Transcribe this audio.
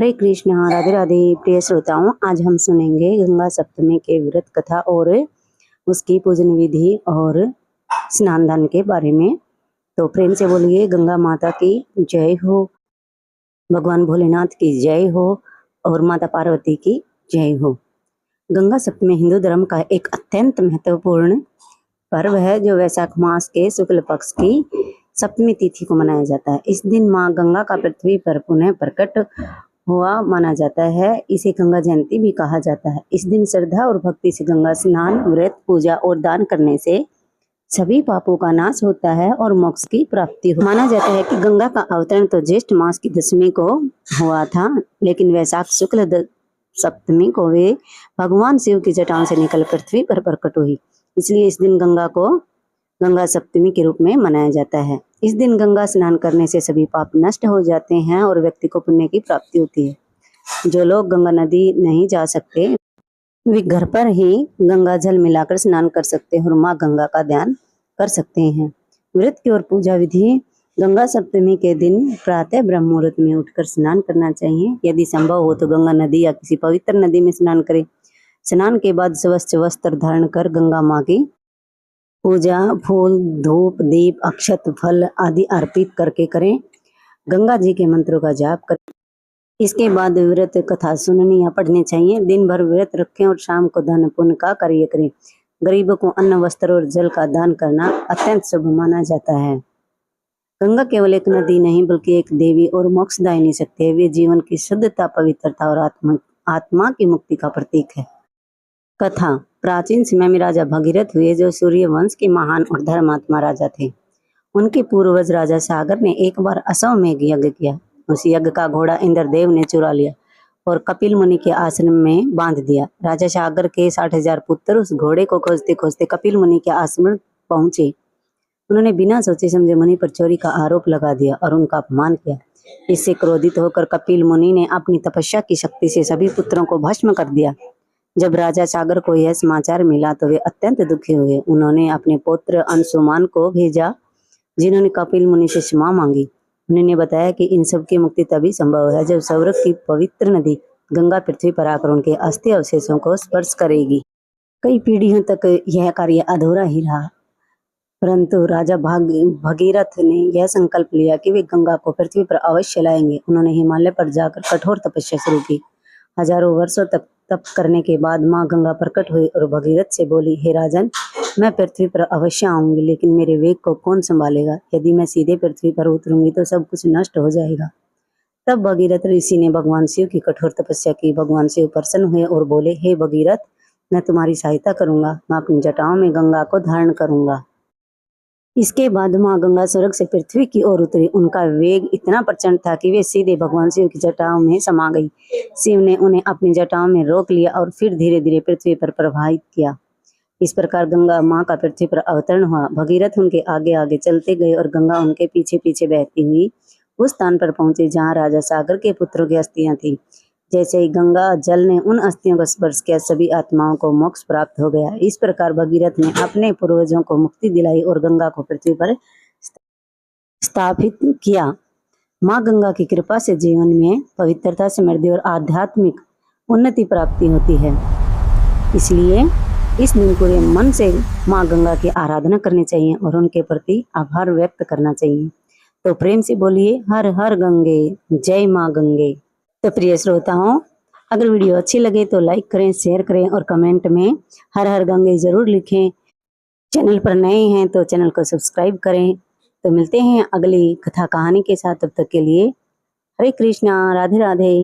हरे कृष्णा, राधे राधे। प्रिय श्रोताओं, आज हम सुनेंगे गंगा सप्तमी के व्रत कथा और उसकी पूजन विधि और स्नान दान के बारे में। तो प्रेम से बोलिए गंगा माता की जय हो, भगवान भोलेनाथ की जय हो और माता पार्वती की जय हो। गंगा सप्तमी हिंदू धर्म का एक अत्यंत महत्वपूर्ण पर्व है जो वैशाख मास के शुक्ल पक्ष की सप्तमी तिथि को मनाया जाता है। इस दिन माँ गंगा का पृथ्वी पर पुनः प्रकट हुआ माना जाता है। इसे गंगा जयंती भी कहा जाता है। इस दिन श्रद्धा और भक्ति से गंगा स्नान, व्रत, पूजा और दान करने से सभी पापों का नाश होता है और मोक्ष की प्राप्ति हो। माना जाता है कि गंगा का अवतरण तो ज्येष्ठ मास की दशमी को हुआ था, लेकिन वैशाख शुक्ल सप्तमी को वे भगवान शिव की जटाओं से निकल पृथ्वी पर प्रकट हुई। इसलिए इस दिन गंगा को गंगा सप्तमी के रूप में मनाया जाता है। इस दिन गंगा स्नान करने से सभी पाप नष्ट हो जाते हैं और व्यक्ति को पुण्य की प्राप्ति होती है। जो लोग गंगा नदी नहीं जा सकते वे घर पर ही गंगा जल मिलाकर स्नान कर सकते हैं और माँ गंगा का ध्यान कर सकते हैं। व्रत की और पूजा विधि। गंगा सप्तमी के दिन प्रातः ब्रह्म मुहूर्त में उठकर स्नान करना चाहिए। यदि संभव हो तो गंगा नदी या किसी पवित्र नदी में स्नान करें। स्नान के बाद स्वच्छ वस्त्र धारण कर गंगा माँ की पूजा फूल, धूप, दीप, अक्षत, फल आदि अर्पित करके करें। गंगा जी के मंत्रों का जाप करें। इसके बाद व्रत कथा सुननी या पढ़नी चाहिए। दिन भर व्रत रखें और शाम को दान पुण्य का कार्य करें। गरीबों को अन्न, वस्त्र और जल का दान करना अत्यंत शुभ माना जाता है। गंगा केवल एक नदी नहीं बल्कि एक देवी और मोक्षदायिनी शक्ति है। वे जीवन की शुद्धता, पवित्रता और आत्मा की मुक्ति का प्रतीक है। कथा। प्राचीन समय में राजा भगीरथ हुए जो सूर्य वंश के महान और धर्मात्मा राजा थे। उनके पूर्वज राजा सागर ने एक बार अश्वमेघ यज्ञ किया। उस यज्ञ का घोड़ा इंद्रदेव ने चुरा लिया और कपिल मुनि के आश्रम में बांध दिया। राजा सागर के 60,000 पुत्र उस घोड़े को खोजते खोजते कपिल मुनि के आश्रम पहुंचे। उन्होंने बिना सोचे समझे मुनि पर चोरी का आरोप लगा दिया और उनका अपमान किया। इससे क्रोधित होकर कपिल मुनि ने अपनी तपस्या की शक्ति से सभी पुत्रों को भस्म कर दिया। जब राजा सागर को यह समाचार मिला तो वे अत्यंत दुखी हुए। उन्होंने अपने पुत्र अंशुमान को भेजा जिन्होंने कपिल मुनि से क्षमा मांगी। उन्होंने बताया कि इन सब की मुक्ति तभी संभव है जब सौरभ की पवित्र नदी गंगा पृथ्वी पर आकर उनके अस्थि अवशेषों को स्पर्श करेगी। कई पीढ़ियों तक यह कार्य अधूरा ही रहा, परंतु राजा भगीरथ ने यह संकल्प लिया कि वे गंगा को पृथ्वी पर अवश्य लाएंगे। उन्होंने हिमालय पर जाकर कठोर तपस्या शुरू की। हजारों वर्षों तक तप करने के बाद माँ गंगा प्रकट हुई और भगीरथ से बोली, हे राजन, मैं पृथ्वी पर अवश्य आऊंगी, लेकिन मेरे वेग को कौन संभालेगा? यदि मैं सीधे पृथ्वी पर उतरूंगी तो सब कुछ नष्ट हो जाएगा। तब भगीरथ ऋषि ने भगवान शिव की कठोर तपस्या की। भगवान शिव प्रसन्न हुए और बोले, हे भगीरथ, मैं तुम्हारी सहायता करूंगा। मैं अपनी जटाओं में गंगा को धारण करूंगा। इसके बाद माँ गंगा स्वर्ग से पृथ्वी की ओर उतरी। उनका वेग इतना प्रचंड था कि वे सीधे भगवान शिव की जटाओं में समा गई। शिव ने उन्हें अपनी जटाओं में रोक लिया और फिर धीरे धीरे पृथ्वी पर प्रवाहित किया। इस प्रकार गंगा माँ का पृथ्वी पर अवतरण हुआ। भगीरथ उनके आगे आगे चलते गए और गंगा उनके पीछे पीछे बहती हुई उस स्थान पर पहुंचे जहाँ राजा सागर के पुत्रों की अस्थियां थी। जैसे ही गंगा जल ने उन अस्थियों को स्पर्श किया, सभी आत्माओं को मोक्ष प्राप्त हो गया। इस प्रकार भगीरथ ने अपने पूर्वजों को मुक्ति दिलाई और गंगा को पृथ्वी पर स्थापित किया। माँ गंगा की कृपा से जीवन में पवित्रता, समृद्धि और आध्यात्मिक उन्नति प्राप्ति होती है। इसलिए इस दिन पूरे मन से माँ गंगा की आराधना करनी चाहिए और उनके प्रति आभार व्यक्त करना चाहिए। तो प्रेम से बोलिए, हर हर गंगे, जय माँ गंगे। तो प्रिय श्रोताओं, अगर वीडियो अच्छी लगे तो लाइक करें, शेयर करें और कमेंट में हर हर गंगे जरूर लिखें। चैनल पर नए हैं तो चैनल को सब्सक्राइब करें। तो मिलते हैं अगली कथा कहानी के साथ। तब तक के लिए हरे कृष्णा, राधे राधे।